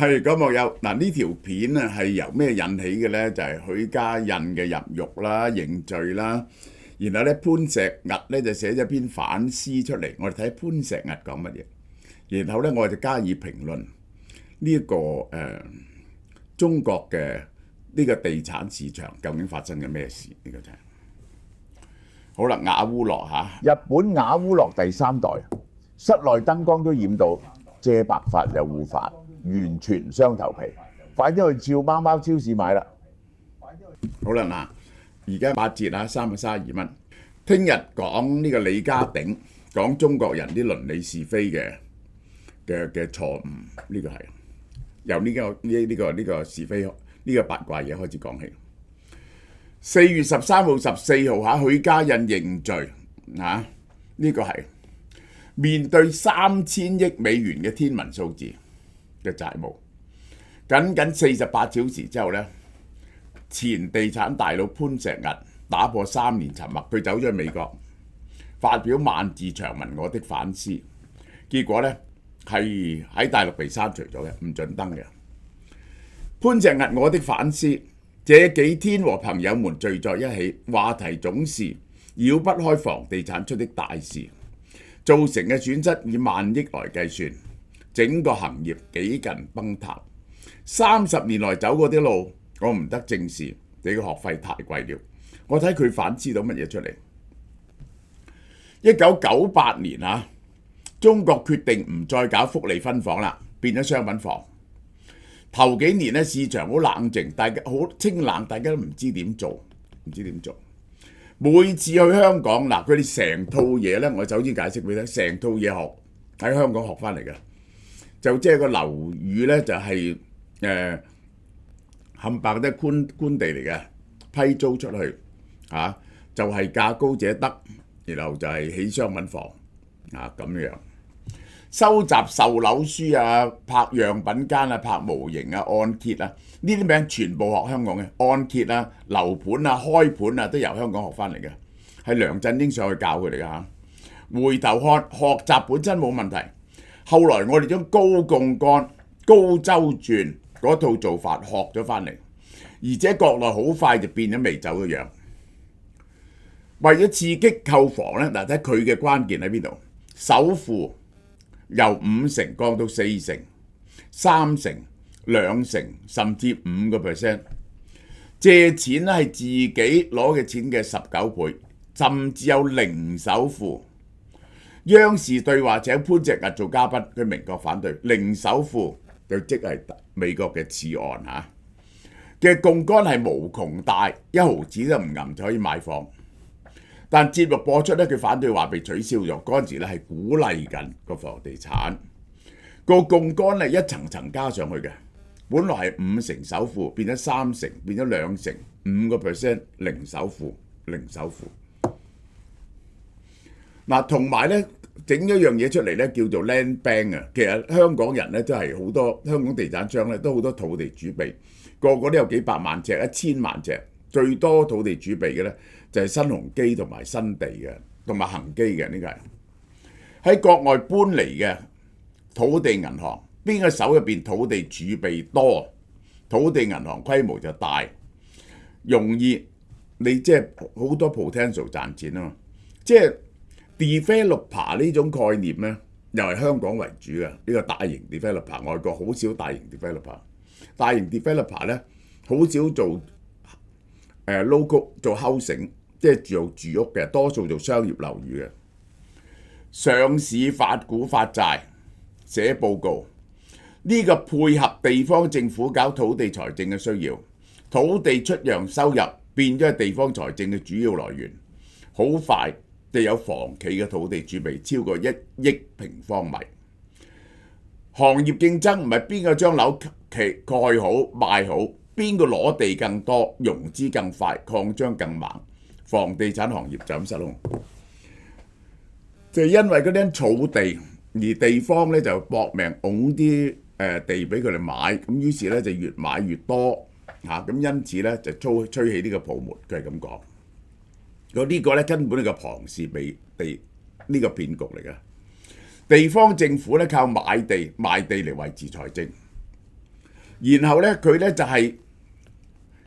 係咁網友嗱，呢條片啊係由咩引起嘅呢？就係許家印嘅入獄啦、認罪啦，然後咧潘石屹咧就寫咗篇反思出嚟，我哋睇潘石屹講乜嘢，然後咧我哋就加以評論呢一個中國嘅呢個地產市場究竟發生緊咩事？呢個就係好啦，雅烏樂嚇，日本雅烏樂第三代，室內燈光都染到遮白髮又護髮，完全雙頭皮。快啲去照貓貓超市買啦！好啦嗱，而家8折啊，332蚊。聽日講呢個李家鼎，講中國人啲倫理是非嘅錯誤，呢個係由呢個是非呢個八卦嘢開始講起。4月13號、14號許家印認罪呢個係面對3000億美元嘅天文數字嘅債務，僅48小時之後呢，前地產大佬潘石屹打破3年沉默，佢走咗去美國，發表萬字長文我的反思，結果呢，係喺大陸被刪除咗嘅，唔准登嘅。潘石屹我的反思，這幾天和朋友們聚在一起，話題總是繞不開房地產出的大事，造成嘅損失以萬億來計算，整個行業幾近崩塌。30年來走過啲路，我唔得正視，你嘅學費太貴了。我睇佢反思到乜嘢出嚟？1998年中國決定唔再搞福利分房啦，變咗商品房。頭幾年咧市場好冷靜，大家好清冷，大家都唔知點做，每次去香港嗱，佢哋成套嘢咧，我首先解釋俾你聽，成套嘢學喺香港學翻嚟嘅，就即係個樓宇咧就係冚唪唥都係官地嚟嘅，批租出去就係價高者得，然後就係起商品房咁樣。收集售樓書啊，拍樣品間啊，拍模型啊，按揭啊，呢啲名全部學香港嘅，按揭啊、樓盤啊、開盤啊，都由香港學翻嚟嘅，係梁振英上去教佢哋嘅嚇。回頭看學習本身冇問題，後來我哋將高槓桿、高周轉嗰套做法學咗翻嚟，而且國內好快就變咗未走嘅樣。為咗刺激購房咧，嗱睇佢嘅關鍵喺邊度？首付由50%降到40%、30%、2%，甚至5%。借錢咧係自己攞嘅錢嘅19倍，甚至有零首付。央視對話請潘石屹做嘉賓，佢明確反對零首付，就即係美國嘅次按嘅槓桿係無窮大，一毫子都唔揞就可以買房。但節目播出咧，佢反對話被取消咗。嗰陣時咧係鼓勵緊個房地產個槓桿係一層層加上去嘅，本來係5%首付變咗3%，變咗2%、5%零首付。嗱，同埋咧整咗樣嘢出嚟咧，叫做 land bank 啊。其實香港人咧都係好多香港地產商咧都好多土地儲備，個個都有幾百萬尺、1000萬尺。最多土地儲備嘅咧就係新鴻基同埋新地嘅，同埋恒基嘅。呢個係喺國外搬嚟嘅土地銀行，邊個手入邊土地儲備多，土地銀行規模就大，容易你即係好多 potential 賺錢啊嘛。即係 developer 呢種概念咧，又係香港為主嘅呢個大型 developer， 外國好少大型 developer。大型 developer 咧好少做local 做 housing， 即係做住屋嘅，多數做商業樓宇嘅。上市發股發債寫報告，呢個配合地方政府搞土地財政嘅需要，土地出讓收入變咗係地方財政嘅主要來源。好快就有房企嘅土地儲備超過1億平方米。行業競爭唔係邊個將樓蓋好賣好，邊個攞地更多、融資更快、擴張更猛，房地產行業就咁失控。就係因為嗰啲儲地，而地方咧就搏命拱啲地俾佢哋買，咁於是咧就越買越多咁因此咧就吹起呢個泡沫，佢係咁講。呢個咧根本係個龐氏騙地呢個騙局嚟嘅。地方政府咧靠買地賣地嚟維持財政。然後咧佢咧就係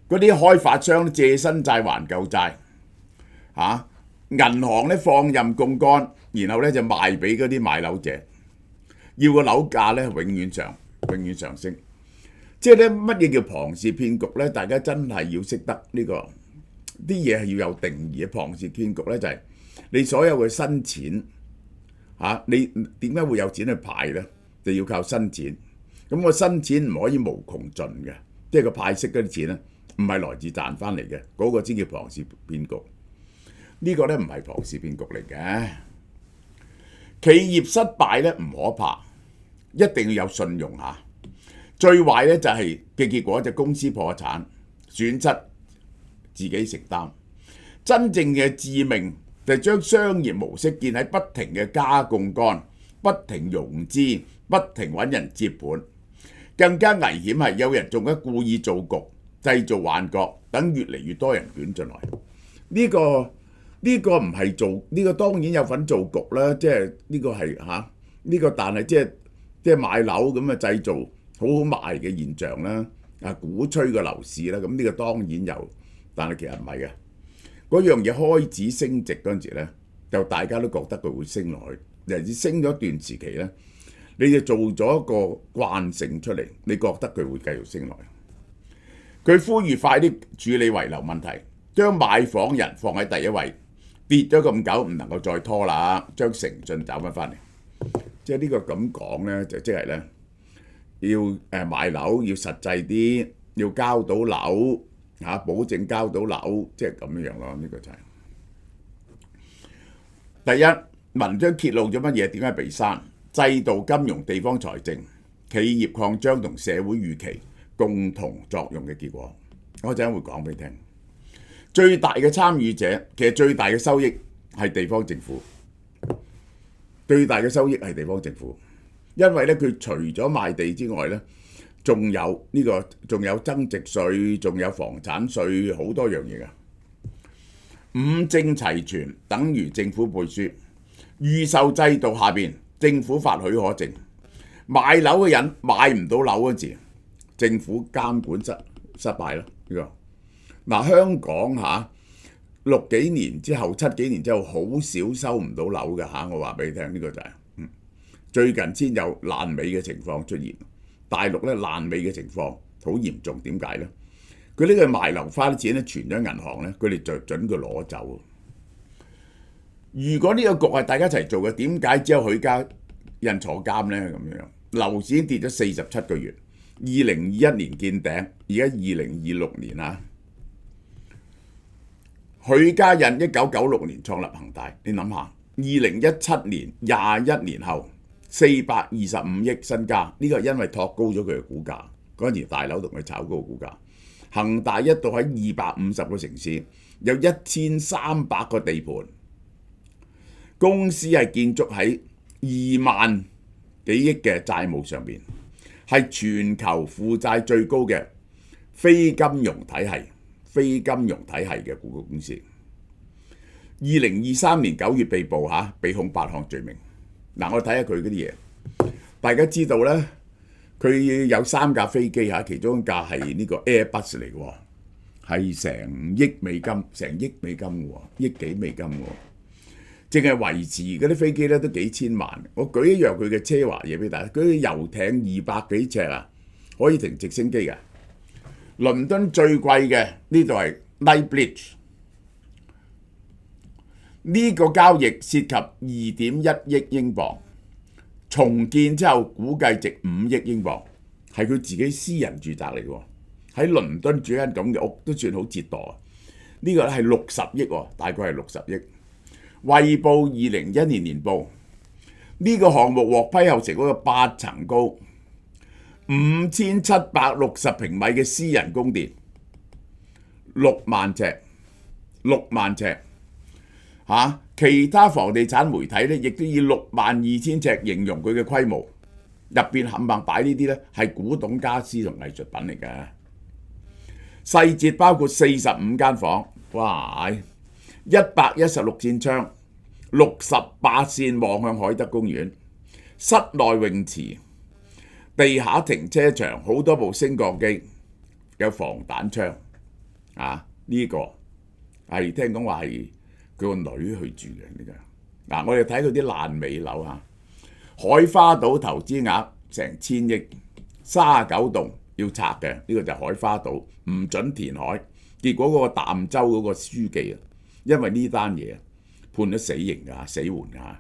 嗰啲開發商借新債還舊債，銀行咧放任槓桿，然後咧就賣俾嗰啲買樓者，要個樓價咧永遠上升。即係咧乜嘢叫龐氏騙局咧？大家真係要識得呢個啲嘢係要有定義嘅。龐氏騙局咧就係你所有嘅新錢你點解會有錢去派咧？就要靠新錢。咁個新錢唔可以無窮盡嘅，即係個派息嗰啲錢咧，唔係來自賺翻嚟嘅，嗰個先叫龐氏騙局。呢個咧唔係龐氏騙局嚟嘅。企業失敗咧唔可怕，一定要有信用嚇。最壞咧就係嘅結果就公司破產，損失自己承擔。真正嘅致命就係將商業模式建喺不停嘅加槓桿、不停融資、不停揾人接盤。更加危險係有人仲喺故意造局、製造幻覺，等越嚟越多人捲進來。呢個唔係做呢個當然有份造局啦，即係呢個係呢個，但係即係買樓咁啊製造好賣嘅現象啦，鼓吹個樓市啦，咁呢個當然有，但係其實唔係嘅。嗰樣嘢開始升值嗰陣時咧，就大家都覺得佢會升落去，尤其是升咗一段時期咧，你就做咗一個慣性出嚟，你覺得佢會繼續升落去。佢呼籲快啲處理遺留問題，將買房人放喺第一位，跌咗咁久唔能夠再拖啦，將誠信找翻嚟。即係呢個咁講咧，就即係咧要買樓要實際啲，要交到樓保證交到樓，即係咁樣咯。呢個就係第一，文章揭露咗乜嘢？點解被刪？制度、金融、地方財政、企業擴張同社會預期共同作用嘅結果，我陣間會講俾你聽。最大嘅參與者，其實最大嘅收益係地方政府，最大嘅收益係地方政府，因為咧佢除咗賣地之外咧，仲有增值稅，仲有房產稅，好多樣嘢㗎。五證齊全等於政府背書，預售制度下邊。政府發許可證，買樓嘅人買唔到樓嗰時，政府監管失敗啦。香港6幾年之後、7幾年之後，好少收唔到樓嘅我話俾你聽，呢個就係最近先有爛尾嘅情況出現。大陸咧爛尾嘅情況好嚴重，點解咧？佢呢個賣樓花啲錢咧存咗銀行咧，佢哋就準佢攞走。如果呢個局係大家一齊做嘅，點解只有許家印坐監呢？咁樣樓市已經跌咗47個月，2021年見頂，而家2026年許家印1996年創立恒大，你諗下，2017年21年後425億身家，呢個係因為托高咗佢嘅股價，嗰陣時大樓同佢炒高股價。恒大一度喺250個城市，有1300個地盤。公司係建築喺2萬幾億嘅債務上面，係全球負債最高嘅非金融體系嘅股公司。2023年9月被捕被控8項罪名。我睇下佢嗰啲嘢，大家知道咧，佢有3架飛機其中一架係呢個 Airbus 嚟嘅，係成億美金喎，億幾美金喎。淨係維持嗰啲飛機咧都幾千萬。我舉一樣佢嘅奢華嘢俾大家，嗰啲遊艇200幾尺可以停直升機嘅。倫敦最貴嘅呢度係 Knightsbridge， 呢個交易涉及2.1億英鎊，重建之後估計值5億英鎊，係佢自己私人住宅嚟嘅。喺倫敦住間咁嘅屋都算好折墮。呢個係60億喎，大概係60億。衛報2012年報，呢個項目獲批後成嗰個8層高、5760平米嘅私人宮殿，6萬尺其他房地產媒體咧，亦都以62000尺形容佢嘅規模，入邊冚唪唥擺呢啲咧係古董家私同藝術品嚟嘅。細節包括45間房，哇！116扇窗，68扇望向海德公園，室內泳池，地下停車場好多部升降機，有防彈窗啊！呢、個係聽講話係佢個女去住嘅呢個。嗱，我哋睇佢啲爛尾樓啊，海花島投資額成1000億，39棟要拆嘅，呢、個就係海花島唔準填海，結果嗰個淡州嗰個書記啊，因為呢單嘢判咗死刑㗎，死緩㗎。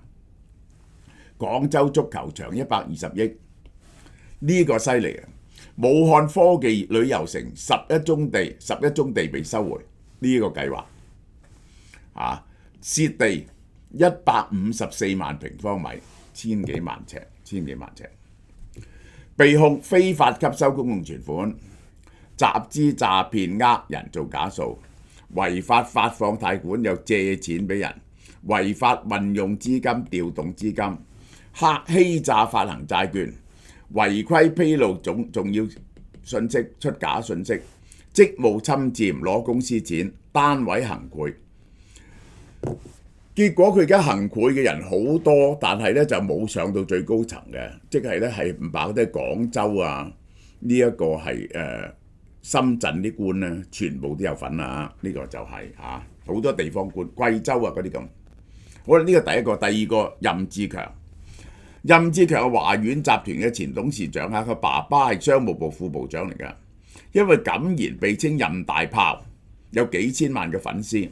廣州足球場120億，呢、個犀利啊！武漢科技旅遊城11宗地被收回，呢、個計劃啊，涉地154萬平方米，千幾萬尺，被控非法吸收公共存款、集資詐騙呃人做假數、違法發放貸款又借錢俾人、違法運用資金調動資金、欺詐發行債券、違規披露重要信息、出假信息、職務侵佔攞公司錢、單位行賄。結果佢而家行賄嘅人好多，但係咧就冇上到最高層嘅，即係咧係唔包得廣州啊，呢、一個係深圳啲官咧，全部都有份啊！呢、個就係好多地方官，貴州啊嗰啲咁。好啦，呢個第一個，第二個任志強。任志強係華遠集團嘅前董事長啊，佢爸爸係商務部副部長嚟㗎，因為敢言被稱任大炮，有幾千萬嘅粉絲。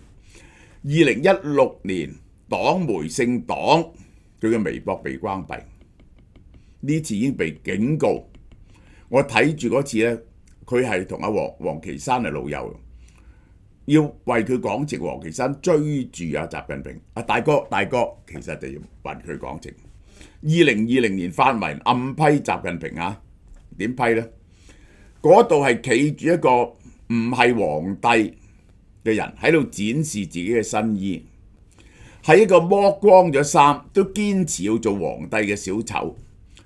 2016年黨媒姓黨，佢嘅微博被關閉，呢次已經被警告。我睇住嗰次咧，佢係同阿王岐山係老友，要為佢講情。王岐山追住阿習近平，大哥，其實就要為佢講情。2020年發文暗批習近平啊，點批呢？嗰度係企住一個唔係皇帝嘅人喺度展示自己嘅新衣，係一個剝光咗衫都堅持要做皇帝嘅小丑。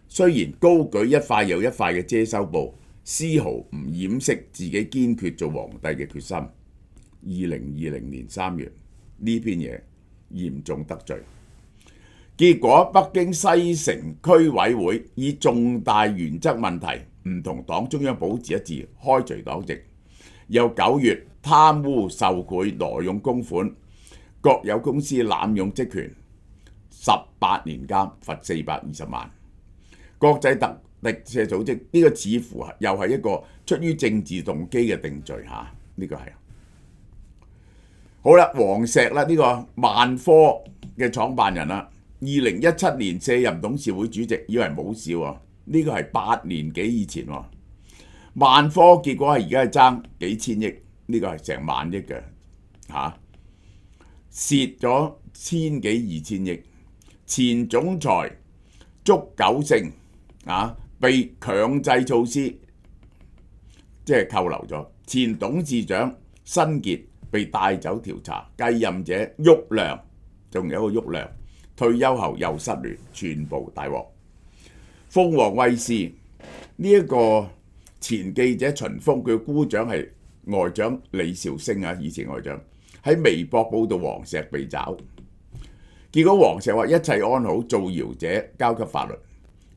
雖然高舉一塊又一塊嘅遮羞布，絲毫唔掩飾自己堅決做皇帝嘅決心。2020年3月呢篇嘢嚴重得罪，結果北京西城區委會以重大原則問題唔同黨中央保持一致，開除黨籍。又9月貪污受賄挪用公款，國有公司濫用職權，18年監，罰420萬。國際特敵社組織呢、個似乎又係一個出於政治動機嘅定罪嚇，呢、個係好啦。王石啦，呢、個萬科嘅創辦人啦，2017年卸任董事會主席，以為冇事喎，呢、個係8年幾以前喎。萬科結果係而家係爭幾千億，呢、個係成萬億嘅嚇，蝕咗千幾2000億。前總裁祝九勝被強制措施即係扣留咗。前董事長辛傑被帶走調查，繼任者郁亮，仲有一個郁亮退休後又失聯，全部大鑊。鳳凰衛視呢一個前記者秦峰，佢嘅姑丈係外長李兆星啊，以前外長喺微博報道王石被抓，結果王石話一切安好，造謠者交給法律。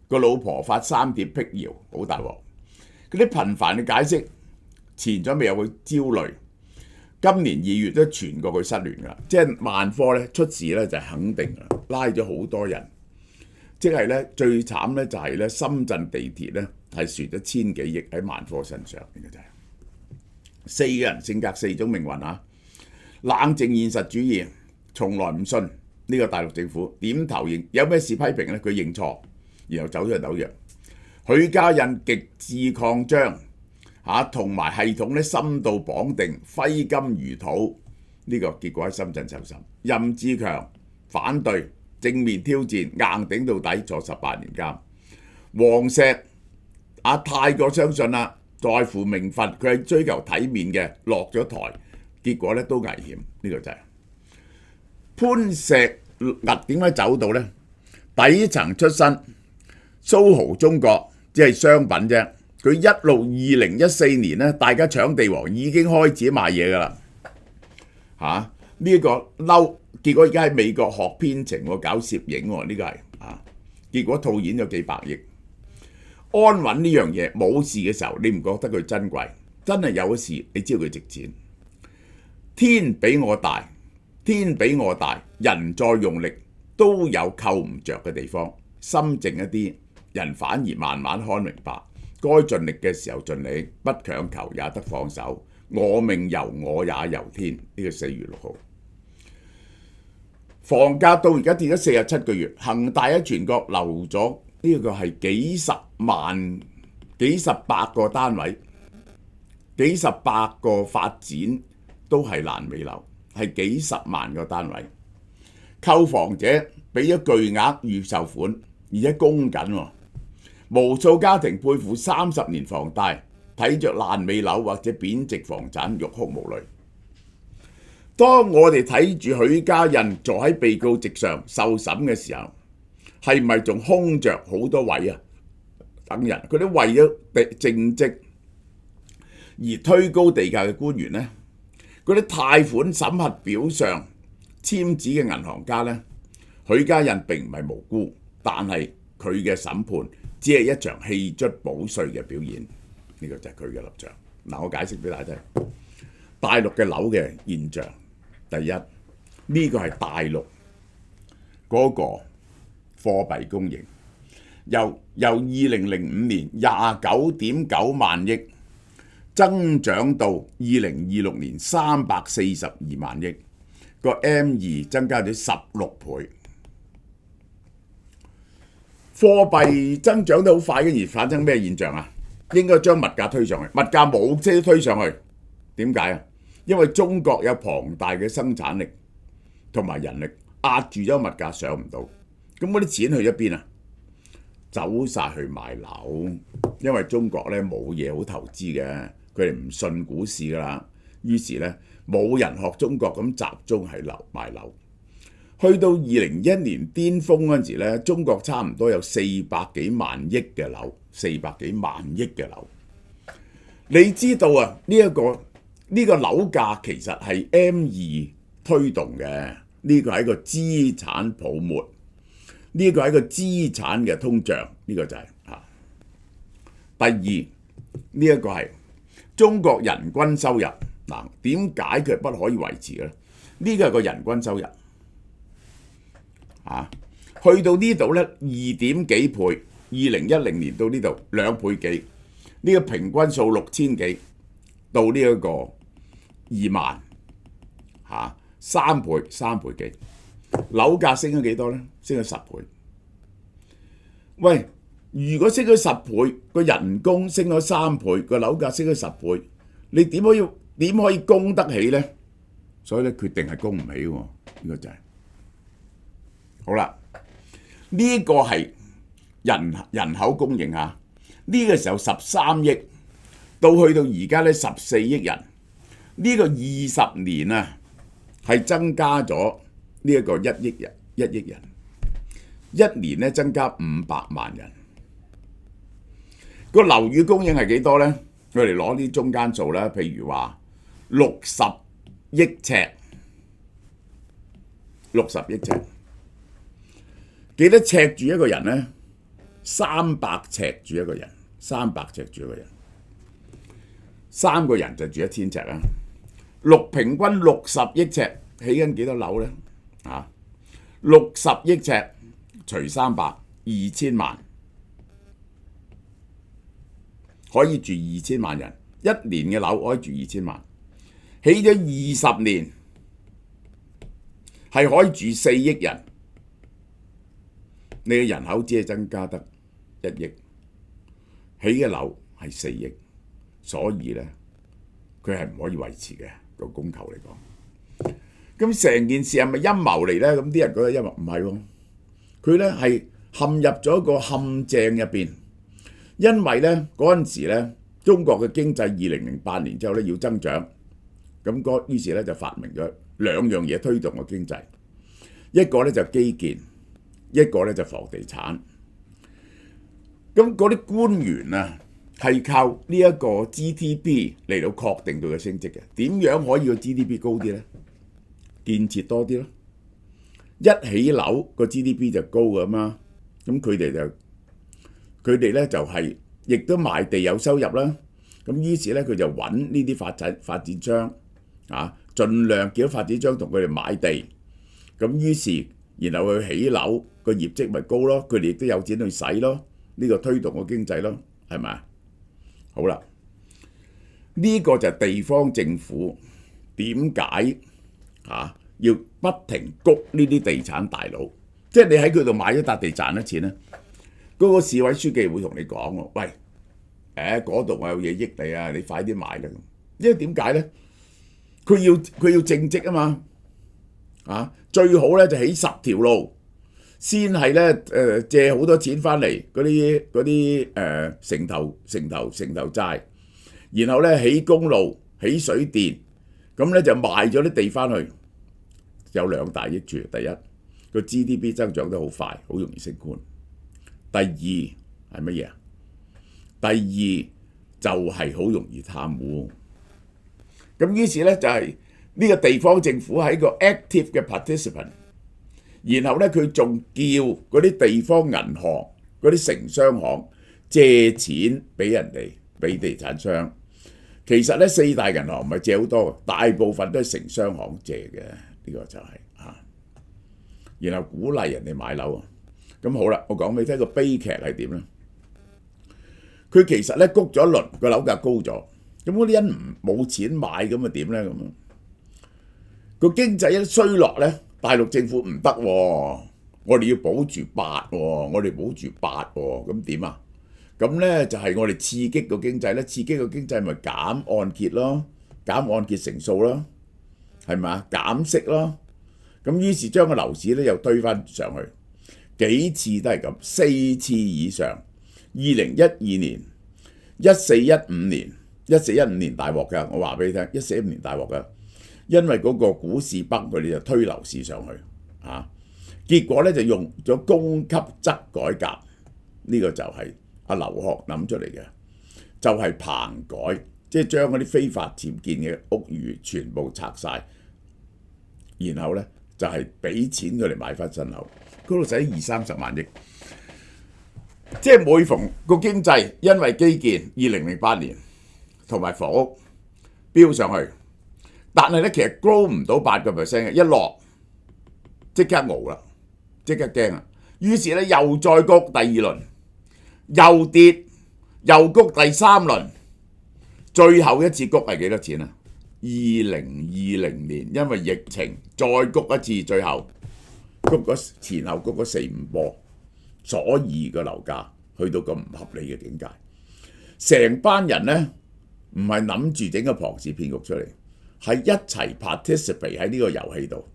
個老婆發3帖辟謠，好大鑊。嗰啲頻繁嘅解釋，前咗未有佢焦慮。今年2月都傳過佢失聯㗎，即係萬科咧出事咧就係肯定㗎，拉咗好多人。即係咧最慘咧就係咧深圳地鐵咧係蝕咗千幾億喺萬科身上，呢個就係4個人性格4種命運啊！冷靜現實主義，從來唔信呢個大陸政府，點頭認，有咩事批評咧佢認錯。然後走咗去紐約，許家印極致擴張同埋系統咧深度綁定，揮金如土，呢、個結果喺深圳受審。任志強反對，正面挑戰，硬頂到底，坐18年監。王石太過相信啦，在乎名分，佢係追求體面嘅，落咗台，結果咧都危險。呢、個就係潘石屹點解走到呢？底層出身。蘇豪中國只係商品啫，佢一路2014年咧，大家搶地王已經開始賣嘢㗎啦，呢個嬲，結果而家喺美國學編程喎，搞攝影喎，呢個係結果套現咗幾百億。安穩呢樣嘢冇事嘅時候，你唔覺得佢珍貴？真係有事，你知道佢值錢。天比我大，天比我大，人再用力都有扣唔着嘅地方。心靜一啲，人反而慢慢看明白。該盡力嘅時候盡力，不強求也得放手。我命由我也由天。呢個4月6號，房價到而家跌咗47個月，恒大喺全國留咗呢個係幾十萬、幾十百個單位，幾十百個發展都係爛尾樓，係幾十萬個單位。購房者俾咗巨額預售款，而且供緊喎。無數家庭背負30年房貸，睇着爛尾樓或者貶值房產，欲哭無淚。當我哋睇住許家印坐喺被告席上受審嘅時候，係咪仲空着好多位啊？等人佢哋為咗政績而推高地價嘅官員呢，嗰啲貸款審核表上簽字嘅銀行家呢，許家印並唔係無辜，但係佢嘅審判只係一場棄卒保帥嘅表演。呢個就係佢嘅立場。嗱，我解釋俾大家聽，大陸嘅樓嘅現象，第一，呢個係大陸嗰個貨幣供應，由2005年29.9萬億增長到2026年342萬億，個 M2 增加咗16倍。貨幣增長得好快嘅，而產生咩現象啊？應該將物價推上去，物價冇車推上去，點解啊？因為中國有龐大嘅生產力同埋人力壓住咗物價上唔到，咁嗰啲錢去咗邊啊？走晒去買樓，因為中國咧冇嘢好投資嘅，佢哋唔信股市噶啦，於是咧冇人學中國咁集中喺買樓。去到2021年巔峰嗰陣時咧，中國差唔多有400幾萬億嘅樓，400幾萬億嘅樓。你知道啊？呢個樓價其實係 M2 推動嘅，呢個係一個資產泡沫，呢個係一個資產嘅通脹，呢個就係嚇。第二，呢一個係中國人均收入，嗱，點解佢不可以維持嘅咧？呢個係個人均收入。去到呢度呢，2點幾倍，2010年到呢度2倍幾，呢個平均數6000幾到呢一個2萬，3倍幾，樓價升咗幾多呢？升咗10倍。喂，如果升咗10倍，個人工升咗3倍，個樓價升咗10倍，你點可以供得起呢？所以咧，決定係供唔起喎，呢個就係。好啦，呢個係人口供應嚇，呢個時候13億，到去到而家咧14億人，呢個20年啊係增加咗呢一個1億人，一年咧增加500萬人。個樓宇供應係幾多呢？我哋攞啲中間數啦，譬如話60億尺，60億尺。幾多尺住一個人呢？300尺住一個人，300尺住一個人，3個人就住1000尺啦。平均60億尺，起緊幾多樓呢？60億尺除300， 2000萬，可以住2000萬人，一年嘅樓可以住2000萬，起咗20年係可以住4億人。你嘅人口只係增加得1億，起嘅樓係4億，所以咧佢係唔可以維持嘅，個供求嚟講。咁成件事係咪陰謀嚟咧？咁啲人覺得陰謀，唔係喎，佢咧係陷入咗一個陷阱入邊，因為咧嗰陣時咧中國嘅經濟2008年之後咧要增長，咁於是咧就發明咗2樣嘢推動個經濟，一個咧就基建。一個咧就房地產，咁嗰啲官員啊係靠呢一個 GDP 嚟到確定到佢升職嘅。點樣可以個 GDP 高啲呢？建設多啲咯，一起樓個 GDP 就高㗎嘛。咁佢哋就佢哋咧就係亦都賣地有收入啦。咁於是咧佢就揾呢啲發展商啊，盡量叫發展商同佢哋買地。咁於是然後去起樓，個業績咪高咯，佢哋亦都有錢去使咯，呢個推動個經濟咯，係咪啊？好啦，呢個就係地方政府點解要不停谷呢啲地產大佬？即係你喺佢度買咗笪地賺咗錢咧，嗰個市委書記會同你講喎，喂，嗰度我有嘢益你啊，你快啲買啦！因為點解咧？佢要正職啊嘛，最好咧就起10條路，先係咧借好多錢翻嚟嗰啲城投債，然後咧起公路、起水電，咁咧就賣咗啲地翻去，有2大益處。第一，個 GDP 增長得好快，好容易升官。第二係乜嘢啊？第二就係好容易貪污。咁於是咧就係呢個地方政府係一個 active 嘅 participant， 然後咧佢仲叫嗰啲地方銀行、嗰啲城商行借錢俾人哋，俾地產商。其實咧4大銀行唔係借好多，大部分都係城商行借嘅，呢個就係然後鼓勵人哋買樓。咁好啦，我講俾你聽個悲劇係點咧？佢其實咧谷咗一輪，個樓價高咗，咁嗰啲人冇錢買，咁啊點咧？咁個經濟一衰落咧，大陸政府唔得喎，我哋要保住8喎，我哋保住8喎，咁點啊？咁咧就係我哋刺激個經濟咧，刺激個經濟咪減按揭咯，減按揭成數咯，係咪啊？減息咯，咁於是將個樓市咧又推返上去，幾次都係咁，4次以上。2012年、1415年、1415年大鑊㗎，我話俾你聽，1415年大鑊㗎，因為嗰個股市崩，佢哋就推樓市上去結果咧就用咗供給側改革，呢個就係阿劉鶴諗出嚟嘅，就係棚改，即係將嗰啲非法僭建嘅屋宇全部拆晒，然後咧就係俾錢佢哋買翻新樓，嗰度使20-30萬億。即係每逢個經濟因為基建2008年同埋房屋飆上去，但係咧其實 grow 唔到8%嘅，一落即刻熬啦，即刻驚啊！於是咧又再谷第2輪，又跌，又谷第3輪，最後一次谷係幾多錢啊？2020年因為疫情再谷一次，最後谷咗前後谷咗4-5波。所以個樓價去到咁唔合理嘅境界，成班人呢唔係諗住整個龐氏騙局出嚟，係一齊 participate 喺呢個遊戲度。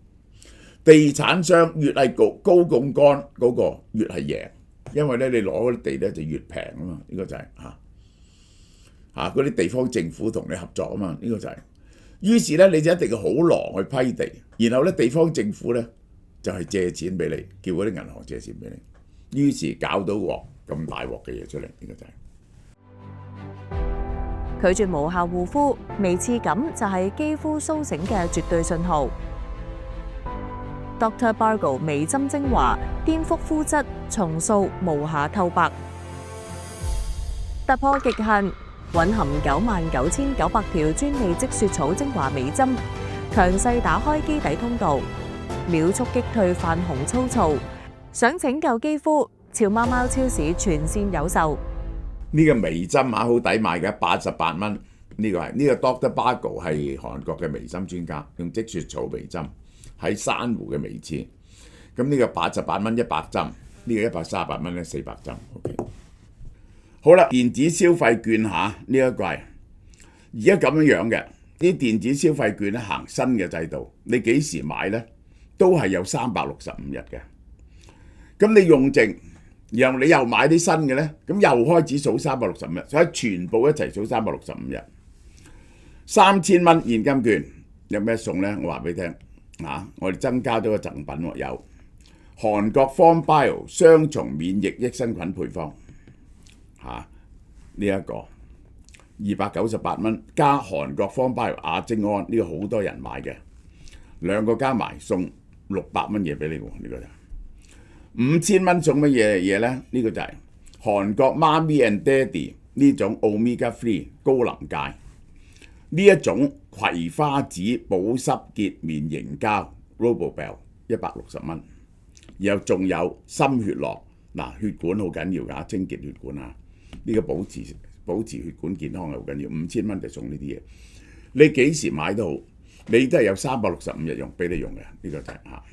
地產商越係高槓桿嗰個越係贏，因為咧你攞嗰啲地咧就越平啊嘛，呢個就係嗰啲地方政府同你合作啊嘛，呢個就係。於是咧你就一定要好狼去批地，然後咧地方政府咧就係借錢俾你，叫嗰啲銀行借錢俾你。於是搞到鑊咁大鑊嘅嘢出嚟，呢個就係拒絕無效護膚，微刺感就係肌膚甦醒嘅絕對信號。Dr. Bargo 微針精華顛覆膚質，重塑無瑕透白，突破極限，蘊含99,900條專利積雪草精華微針，強勢打開基底通道，秒速擊退泛紅粗糙。想拯救肌膚，潮貓貓超市全線有售。呢個微針好抵買嘅，88蚊。呢個Dr. Bargo 係韓國嘅微針專家，用積雪草微針喺珊瑚嘅微刺。咁呢個88蚊100針，呢個138蚊咧400針。OK， 好啦，電子消費券呢一個係而家咁樣嘅，啲電子消費券咧行新嘅制度，你幾時買咧都係有365日嘅。咁你用剩，然後你又買啲新嘅咧，咁又開始數365日，所以全部一齊數365日。3000蚊現金券有咩送咧？我話俾你聽我哋增加咗個贈品喎，有韓國 FormBio 雙重免疫益生菌配方呢一個298蚊，加韓國 FormBio 亞精胺，呢個好多人買嘅，兩個加埋送600蚊嘢俾你喎，呢個就。5000蚊送乜嘢咧？呢個就係韓國媽咪 and Daddy 呢種 Omega 3高臨界，呢一種葵花籽保濕潔面凝膠 Robobel 160蚊，然後仲有心血樂嗱，血管好緊要㗎，清潔血管啊，呢個保持血管健康係好緊要，5000蚊就送呢啲嘢，你幾時買都好，你都係有365日用俾你用嘅，呢個就係嚇。